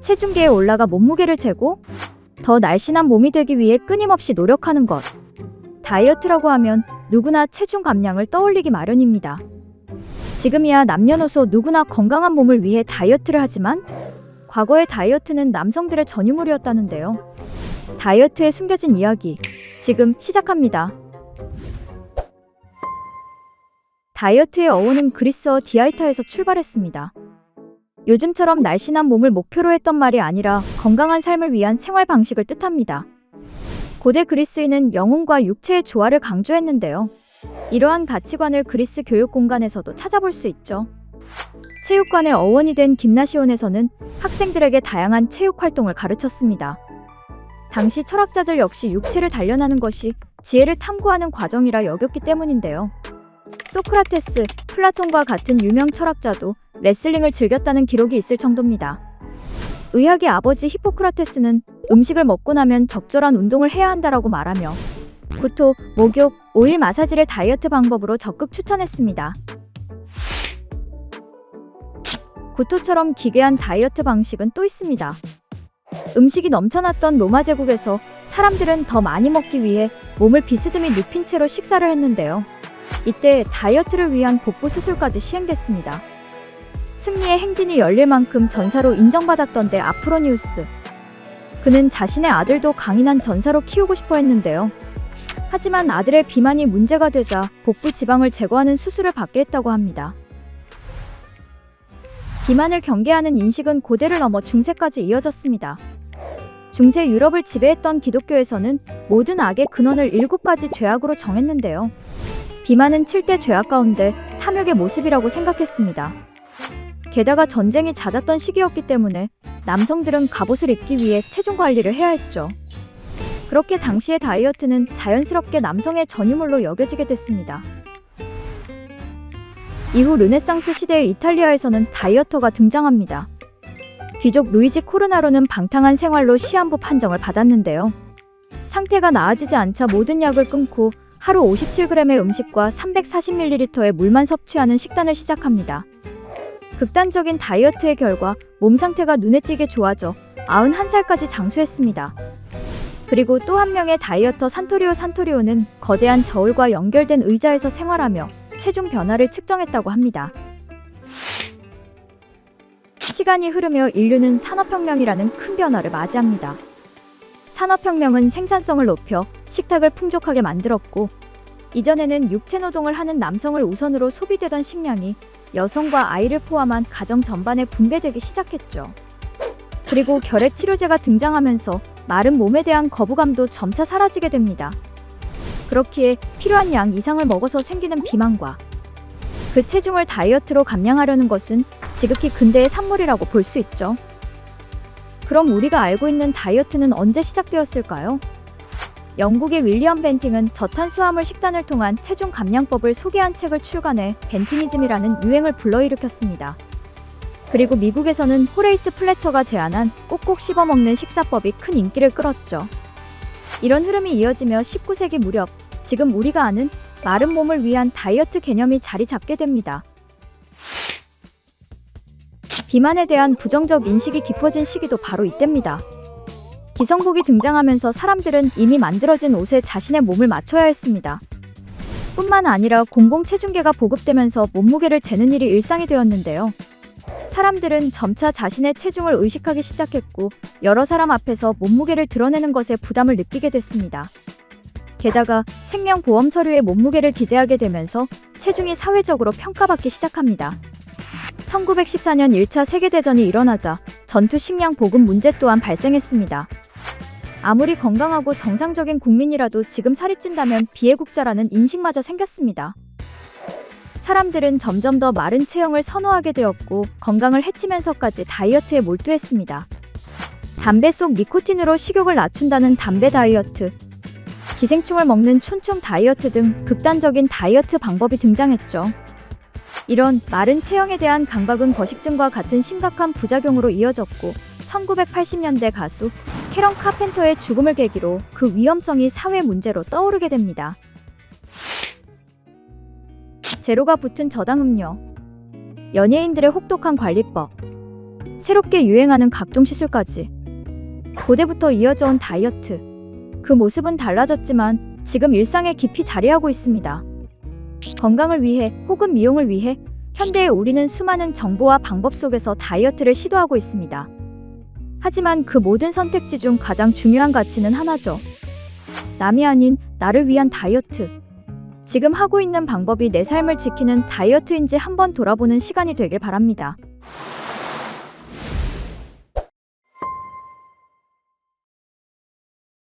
체중계에 올라가 몸무게를 재고 더 날씬한 몸이 되기 위해 끊임없이 노력하는 것. 다이어트라고 하면 누구나 체중 감량을 떠올리기 마련입니다. 지금이야 남녀노소 누구나 건강한 몸을 위해 다이어트를 하지만 과거의 다이어트는 남성들의 전유물이었다는데요. 다이어트에 숨겨진 이야기, 지금 시작합니다. 다이어트의 어원은 그리스어 디아이타에서 출발했습니다. 요즘처럼 날씬한 몸을 목표로 했던 말이 아니라 건강한 삶을 위한 생활 방식을 뜻합니다. 고대 그리스인은 영혼과 육체의 조화를 강조했는데요. 이러한 가치관을 그리스 교육 공간에서도 찾아볼 수 있죠. 체육관의 어원이 된 김나시온에서는 학생들에게 다양한 체육 활동을 가르쳤습니다. 당시 철학자들 역시 육체를 단련하는 것이 지혜를 탐구하는 과정이라 여겼기 때문인데요. 소크라테스, 플라톤과 같은 유명 철학자도 레슬링을 즐겼다는 기록이 있을 정도입니다. 의학의 아버지 히포크라테스는 음식을 먹고 나면 적절한 운동을 해야 한다라고 말하며 구토, 목욕, 오일 마사지를 다이어트 방법으로 적극 추천했습니다. 구토처럼 기괴한 다이어트 방식은 또 있습니다. 음식이 넘쳐났던 로마 제국에서 사람들은 더 많이 먹기 위해 몸을 비스듬히 눕힌 채로 식사를 했는데요. 이때 다이어트를 위한 복부 수술까지 시행됐습니다. 승리의 행진이 열릴 만큼 전사로 인정받았던 데 아프로니우스. 그는 자신의 아들도 강인한 전사로 키우고 싶어 했는데요. 하지만 아들의 비만이 문제가 되자 복부 지방을 제거하는 수술을 받게 했다고 합니다. 비만을 경계하는 인식은 고대를 넘어 중세까지 이어졌습니다. 중세 유럽을 지배했던 기독교에서는 모든 악의 근원을 7가지 죄악으로 정했는데요. 비만은 7대 죄악 가운데 탐욕의 모습이라고 생각했습니다. 게다가 전쟁이 잦았던 시기였기 때문에 남성들은 갑옷을 입기 위해 체중 관리를 해야 했죠. 그렇게 당시의 다이어트는 자연스럽게 남성의 전유물로 여겨지게 됐습니다. 이후 르네상스 시대의 이탈리아에서는 다이어터가 등장합니다. 귀족 루이지 코르나로는 방탕한 생활로 시한부 판정을 받았는데요. 상태가 나아지지 않자 모든 약을 끊고 하루 57g의 음식과 340ml의 물만 섭취하는 식단을 시작합니다. 극단적인 다이어트의 결과 몸 상태가 눈에 띄게 좋아져 91살까지 장수했습니다. 그리고 또 한 명의 다이어터 산토리오는 거대한 저울과 연결된 의자에서 생활하며 체중 변화를 측정했다고 합니다. 시간이 흐르며 인류는 산업혁명이라는 큰 변화를 맞이합니다. 산업혁명은 생산성을 높여 식탁을 풍족하게 만들었고, 이전에는 육체노동을 하는 남성을 우선으로 소비되던 식량이 여성과 아이를 포함한 가정 전반에 분배되기 시작했죠. 그리고 결핵치료제가 등장하면서 마른 몸에 대한 거부감도 점차 사라지게 됩니다. 그렇기에 필요한 양 이상을 먹어서 생기는 비만과 그 체중을 다이어트로 감량하려는 것은 지극히 근대의 산물이라고 볼 수 있죠. 그럼 우리가 알고 있는 다이어트는 언제 시작되었을까요? 영국의 윌리엄 벤팅은 저탄수화물 식단을 통한 체중 감량법을 소개한 책을 출간해 벤티니즘이라는 유행을 불러일으켰습니다. 그리고 미국에서는 호레이스 플래처가 제안한 꼭꼭 씹어먹는 식사법이 큰 인기를 끌었죠. 이런 흐름이 이어지며 19세기 무렵, 지금 우리가 아는 마른 몸을 위한 다이어트 개념이 자리 잡게 됩니다. 비만에 대한 부정적 인식이 깊어진 시기도 바로 이때입니다. 기성복이 등장하면서 사람들은 이미 만들어진 옷에 자신의 몸을 맞춰야 했습니다. 뿐만 아니라 공공체중계가 보급되면서 몸무게를 재는 일이 일상이 되었는데요. 사람들은 점차 자신의 체중을 의식하기 시작했고, 여러 사람 앞에서 몸무게를 드러내는 것에 부담을 느끼게 됐습니다. 게다가 생명보험 서류에 몸무게를 기재하게 되면서 체중이 사회적으로 평가받기 시작합니다. 1914년 1차 세계대전이 일어나자 전투 식량 보급 문제 또한 발생했습니다. 아무리 건강하고 정상적인 국민이라도 지금 살이 찐다면 비애국자라는 인식마저 생겼습니다. 사람들은 점점 더 마른 체형을 선호하게 되었고, 건강을 해치면서까지 다이어트에 몰두했습니다. 담배 속 니코틴으로 식욕을 낮춘다는 담배 다이어트, 기생충을 먹는 촌총 다이어트 등 극단적인 다이어트 방법이 등장했죠. 이런 마른 체형에 대한 강박은 거식증과 같은 심각한 부작용으로 이어졌고, 1980년대 가수 캐런 카펜터의 죽음을 계기로 그 위험성이 사회 문제로 떠오르게 됩니다. 제로가 붙은 저당 음료, 연예인들의 혹독한 관리법. 새롭게 유행하는 각종 시술까지. 고대부터 이어져 온 다이어트. 그 모습은 달라졌지만 지금 일상에 깊이 자리하고 있습니다. 건강을 위해 혹은 미용을 위해 현대의 우리는 수많은 정보와 방법 속에서 다이어트를 시도하고 있습니다. 하지만 그 모든 선택지 중 가장 중요한 가치는 하나죠. 남이 아닌 나를 위한 다이어트. 지금 하고 있는 방법이 내 삶을 지키는 다이어트인지 한번 돌아보는 시간이 되길 바랍니다.